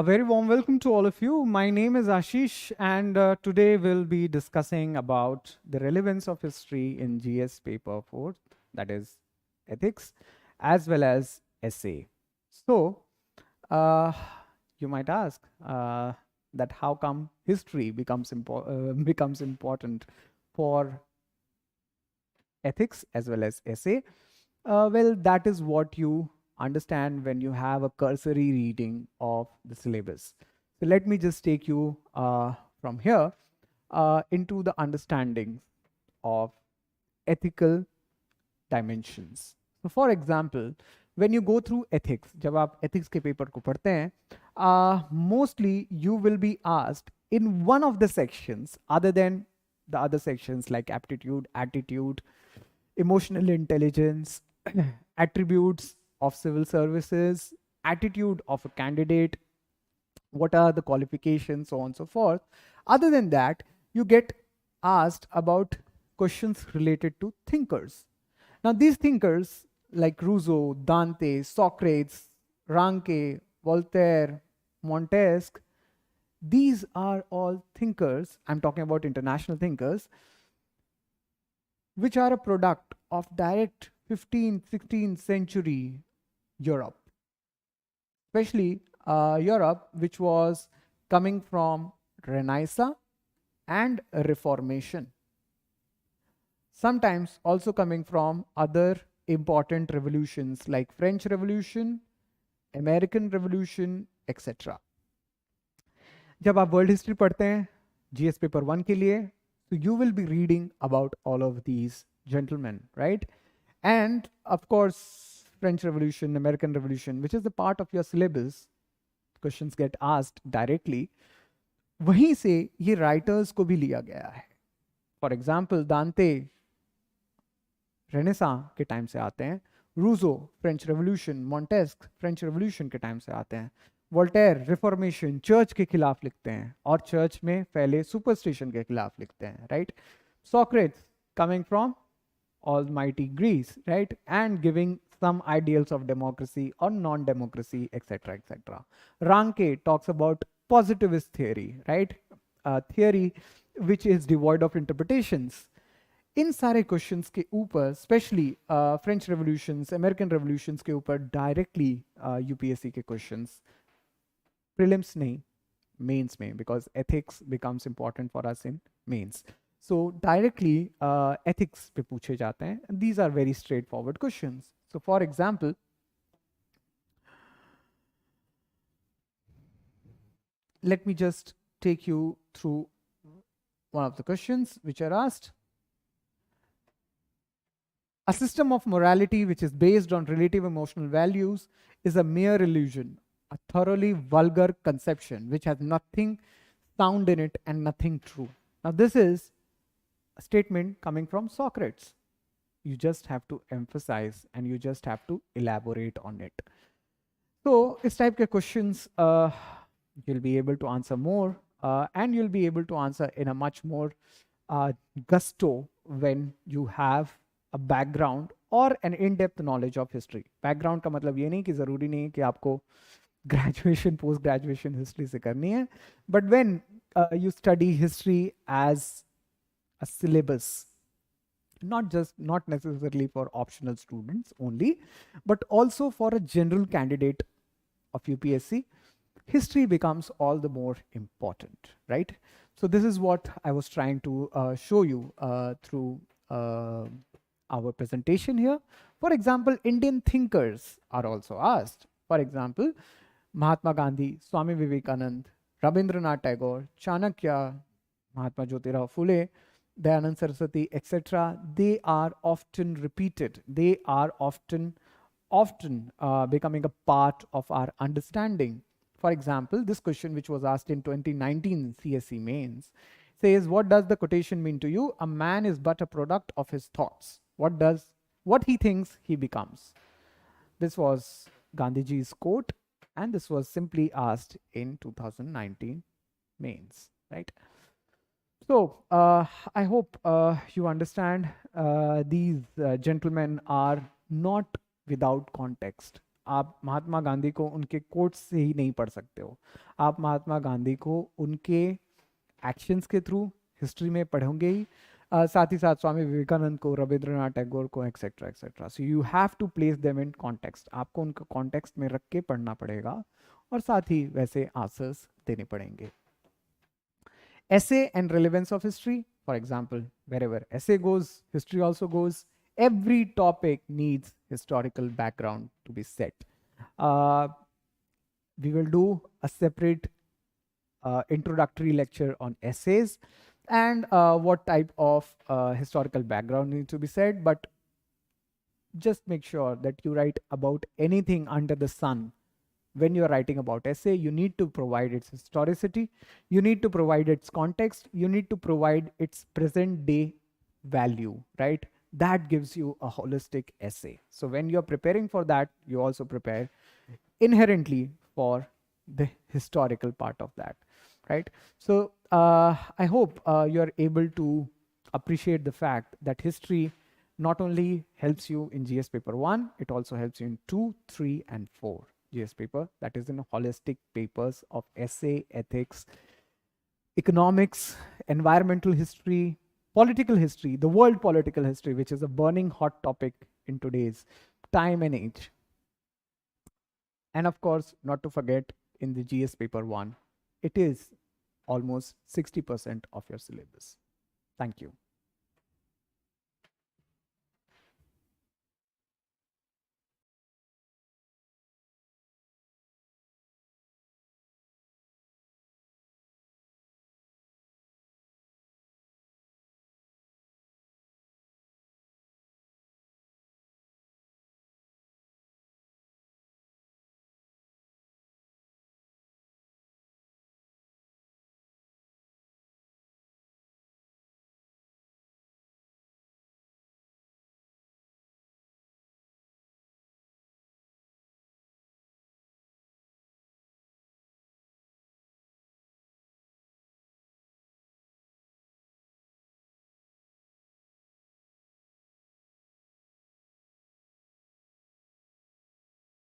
A very warm welcome to all of you. My name is Ashish, and today we'll be discussing about the relevance of history in GS paper 4, that is ethics, as well as essay. So, uh, you might ask that how come history becomes important for ethics as well as essay? Well, that is what you understand when you have a cursory reading of the syllabus. So let me just take you from here into the understanding of ethical dimensions. So for example, when you go through ethics, जब आप ethics के paper को पढ़ते हैं, mostly you will be asked in one of the sections other than the other sections like aptitude, attitude, emotional intelligence, attributes of civil services, attitude of a candidate, what are the qualifications, so on and so forth. Other than that, you get asked about questions related to thinkers. Now, these thinkers like Rousseau, Dante, Socrates, Ranke, Voltaire, Montesquieu, these are all thinkers, I'm talking about international thinkers, which are a product of direct 15th, 16th century Europe, especially Europe, which was coming from Renaissance and Reformation. Sometimes also coming from other important revolutions like French Revolution, American Revolution, etc. जब आप world history पढ़ते हैं GS paper 1 के लिए, so you will be reading about all of these gentlemen, right? And of course, French Revolution, American Revolution, which is the part of your syllabus, questions get asked directly. वहीं से ये writers को भी लिया गया है. For example, Dante रेनेसां के time से आते हैं, Rousseau French revolution, Montesquieu French revolution के टाइम से आते हैं, वोल्टेयर रिफॉर्मेशन चर्च के खिलाफ लिखते हैं और चर्च में फैले सुपरस्टिशन के खिलाफ लिखते हैं, right? Socrates coming from almighty Greece, right? And giving some ideals of democracy or non-democracy, etc., etc. Ranke talks about positivist theory, right? Theory which is devoid of interpretations. इन सारे questions के ऊपर specially French revolutions, American revolutions के ऊपर directly UPSC के questions, prelims नहीं, mains में, because ethics becomes important for us in mains. So directly ethics पे पूछे जाते हैं. These are very straight forward questions. So for example, let me just take you through one of the questions which are asked. A system of morality which is based on relative emotional values is a mere illusion, a thoroughly vulgar conception which has nothing sound in it and nothing true. Now, this is a statement coming from Socrates. You just have to emphasize and you just have to elaborate on it. So, this type of questions you'll be able to answer more and you'll be able to answer in a much more gusto when you have a background or an in-depth knowledge of history. Background का मतलब ये नहीं कि ज़रूरी नहीं है कि आपको graduation, post-graduation history से करनी है, but when you study history as a syllabus, not necessarily for optional students only, but also for a general candidate of UPSC, history becomes all the more important, right? So this is what I was trying to show you through our presentation here. For example, Indian thinkers are also asked. For example, Mahatma Gandhi, Swami Vivekanand, Rabindranath Tagore, Chanakya, Mahatma Jyotirao Phule, Dayanand Saraswati, etc. They are often repeated. They are often becoming a part of our understanding. For example, this question which was asked in 2019 CSE mains says, what does the quotation mean to you? A man is but a product of his thoughts. What he thinks he becomes. This was Gandhiji's quote, and this was simply asked in 2019 mains, right? So I hope you understand these gentlemen are not without context. आप महात्मा गांधी को उनके quotes से ही नहीं पढ़ सकते हो, आप महात्मा गांधी को उनके एक्शंस के थ्रू हिस्ट्री में पढ़ोगे ही, साथ ही साथ स्वामी विवेकानंद को, रविंद्रनाथ टैगोर को, etcetera etcetera. So you have to place them in context, आपको उनका कॉन्टेक्स्ट में रख के पढ़ना पड़ेगा और साथ ही वैसे आंसर्स देने पड़ेंगे. Essay and relevance of history, for example, wherever essay goes, history also goes. Every topic needs historical background to be set. We will do a separate introductory lecture on essays and what type of historical background needs to be set, but just make sure that you write about anything under the sun. When you're writing about essay, you need to provide its historicity, you need to provide its context, you need to provide its present day value, right? That gives you a holistic essay. So when you're preparing for that, you also prepare inherently for the historical part of that, right? So I hope you're able to appreciate the fact that history not only helps you in GS paper 1, it also helps you in 2, 3, and 4 GS paper, that is in holistic papers of essay, ethics, economics, environmental history, political history, the world political history, which is a burning hot topic in today's time and age. And of course, not to forget, in the GS paper 1, it is almost 60% of your syllabus. Thank you.